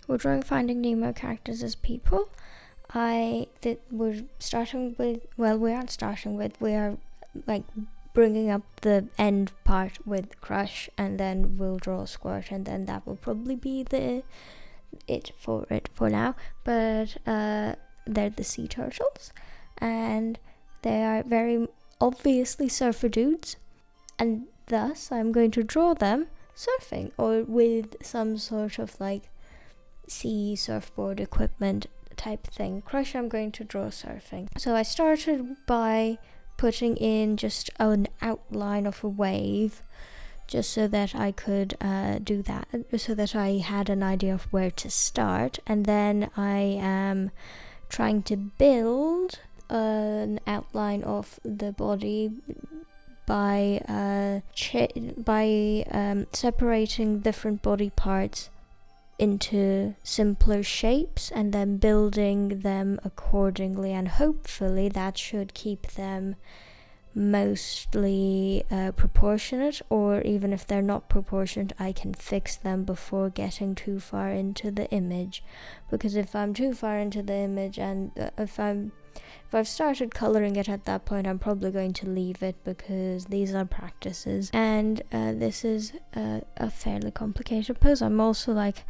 we're drawing Finding Nemo characters as people. We are like bringing up the end part with Crush, and then we'll draw Squirt, and then that will probably be it for now. But they're the sea turtles, and they are very obviously surfer dudes, and thus I'm going to draw them surfing or with some sort of like sea surfboard equipment type thing. Crush, I'm going to draw surfing. So I started by putting in just an outline of a wave, just so that I could do that, so that I had an idea of where to start. And then I am trying to build an outline of the body by separating different body parts into simpler shapes and then building them accordingly, and hopefully that should keep them mostly proportionate, or even if they're not proportionate, I can fix them before getting too far into the image. Because if I'm too far into the image and if I've started coloring it at that point, I'm probably going to leave it, because these are practices, and this is a fairly complicated pose. I'm also like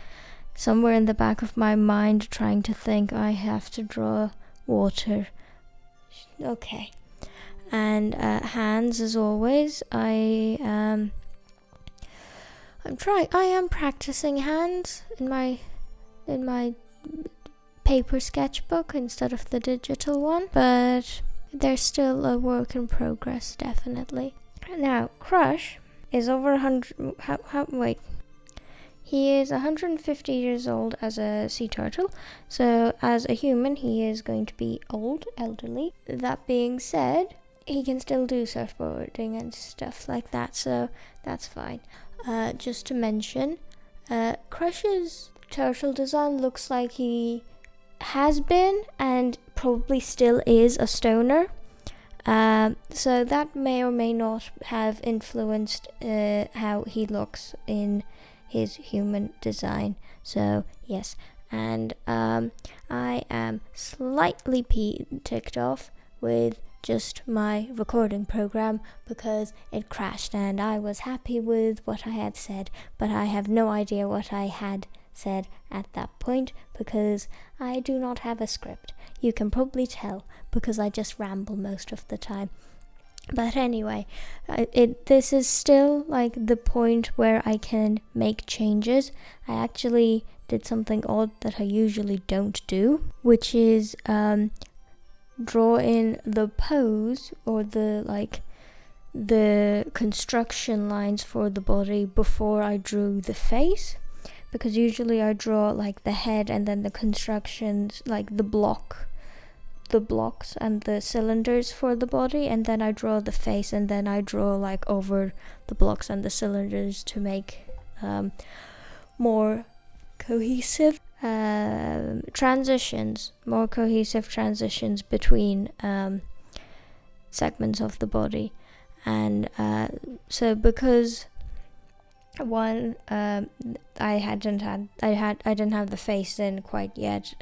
somewhere in the back of my mind trying to think I have to draw water. Okay. And hands, as always, I am practicing hands in my paper sketchbook instead of the digital one, but they're still a work in progress, definitely. Now, Crush is over 100. He is 150 years old as a sea turtle, so as a human, he is going to be elderly. That being said, he can still do surfboarding and stuff like that, so that's fine. Just to mention, Crush's turtle design looks like he has been and probably still is a stoner. So that may or may not have influenced how he looks in his human design. So yes, and I am slightly ticked off with just my recording program because it crashed, and I was happy with what I had said, but I have no idea what I had said at that point because I do not have a script. You can probably tell because I just ramble most of the time. But anyway, this is still like the point where I can make changes. I actually did something odd that I usually don't do, which is draw in the pose or the construction lines for the body before I drew the face, because usually I draw like the head and then the constructions, like the blocks and the cylinders for the body, and then I draw the face, and then I draw like over the blocks and the cylinders to make more cohesive transitions between segments of the body. And so because one, I didn't have the face in quite yet,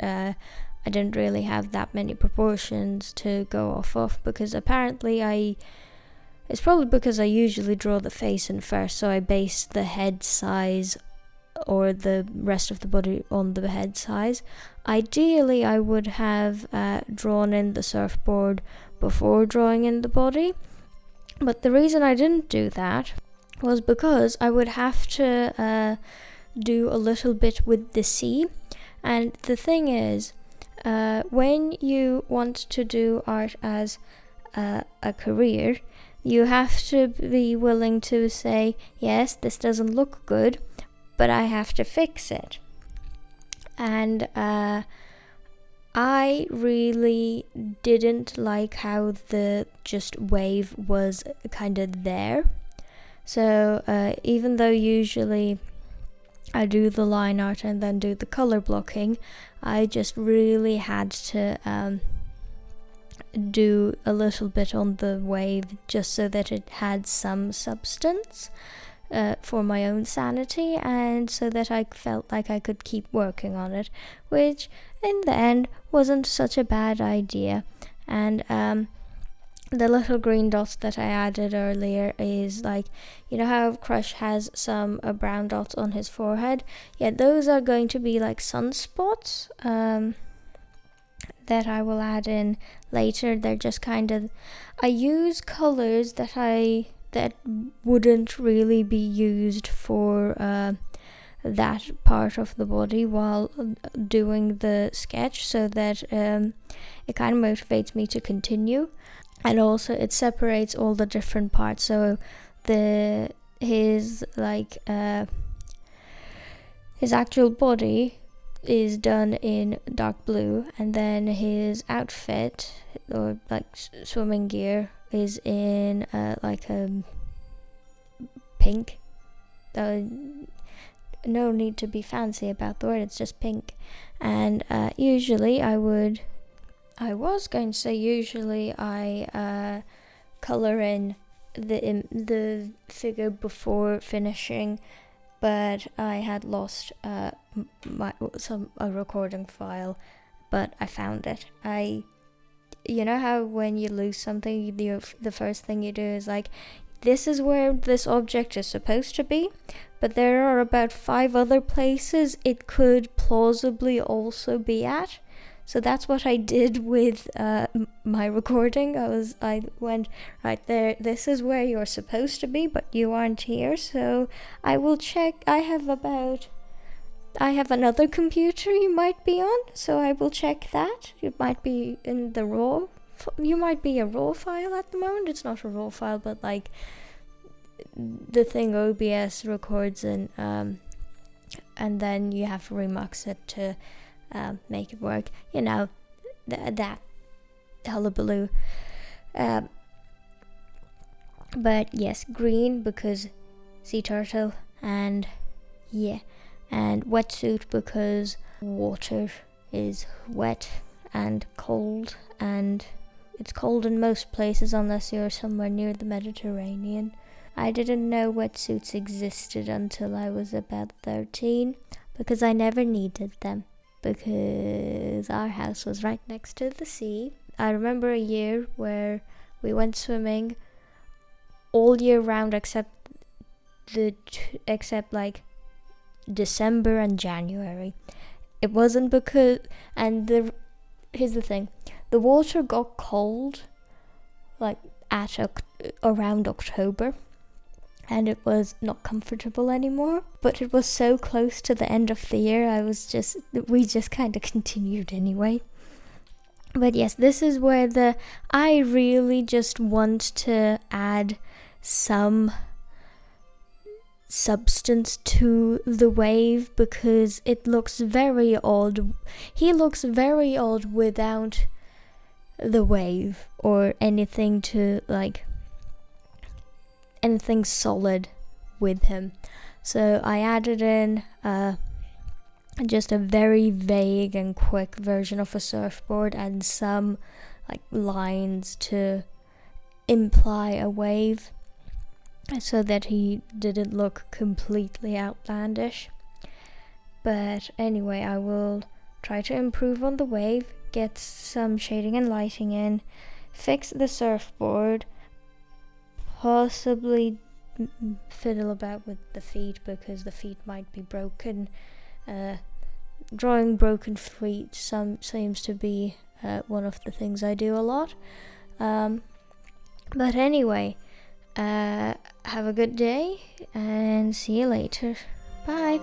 I didn't really have that many proportions to go off of, because apparently it's probably because I usually draw the face in first, so I base the head size or the rest of the body on the head size. Ideally, I would have drawn in the surfboard before drawing in the body, but the reason I didn't do that was because I would have to do a little bit with the sea. And the thing is, when you want to do art as a career, you have to be willing to say, yes, this doesn't look good, but I have to fix it. And I really didn't like how the just wave was kind of there. So even though usually I do the line art and then do the color blocking, I just really had to do a little bit on the wave just so that it had some substance. for my own sanity, and so that I felt like I could keep working on it, which in the end wasn't such a bad idea. And the little green dots that I added earlier is like, you know how Crush has some brown dots on his forehead? Yeah, those are going to be like sunspots that I will add in later. They're just kind of, I use colors that wouldn't really be used for that part of the body while doing the sketch, so that it kind of motivates me to continue. And also it separates all the different parts. So his actual body is done in dark blue, and then his outfit or like swimming gear is in like a pink. No need to be fancy about the word, it's just pink. And usually I color in the figure before finishing, but I had lost a recording file, but I found it. You know how when you lose something, the first thing you do is like, this is where this object is supposed to be, but there are about 5 other places it could plausibly also be at. So that's what I did with my recording. I went, right there, this is where you're supposed to be, but you aren't here, so I will check. I have another computer you might be on, so I will check that. You might be in the raw. You might be a raw file at the moment. It's not a raw file, but like the thing OBS records in, and then you have to remux it to make it work. You know, that hullabaloo. But yes, green because sea turtle, and yeah. And wetsuit because water is wet and cold, and it's cold in most places unless you're somewhere near the Mediterranean. I didn't know wetsuits existed until I was about 13, because I never needed them, because our house was right next to the sea. I remember a year where we went swimming all year round except like December and January. It wasn't because, and here's the thing, the water got cold like at around October, and it was not comfortable anymore, but it was so close to the end of the year, we just kind of continued anyway. But yes, this is where I really just want to add some substance to the wave, because it looks very odd. He looks very odd without the wave or anything anything solid with him. So I added in just a very vague and quick version of a surfboard and some like lines to imply a wave, so that he didn't look completely outlandish. But anyway, I will try to improve on the wave, get some shading and lighting in, fix the surfboard, possibly fiddle about with the feet, because the feet might be broken. Drawing broken feet seems to be one of the things I do a lot. But anyway, have a good day and see you later. Bye.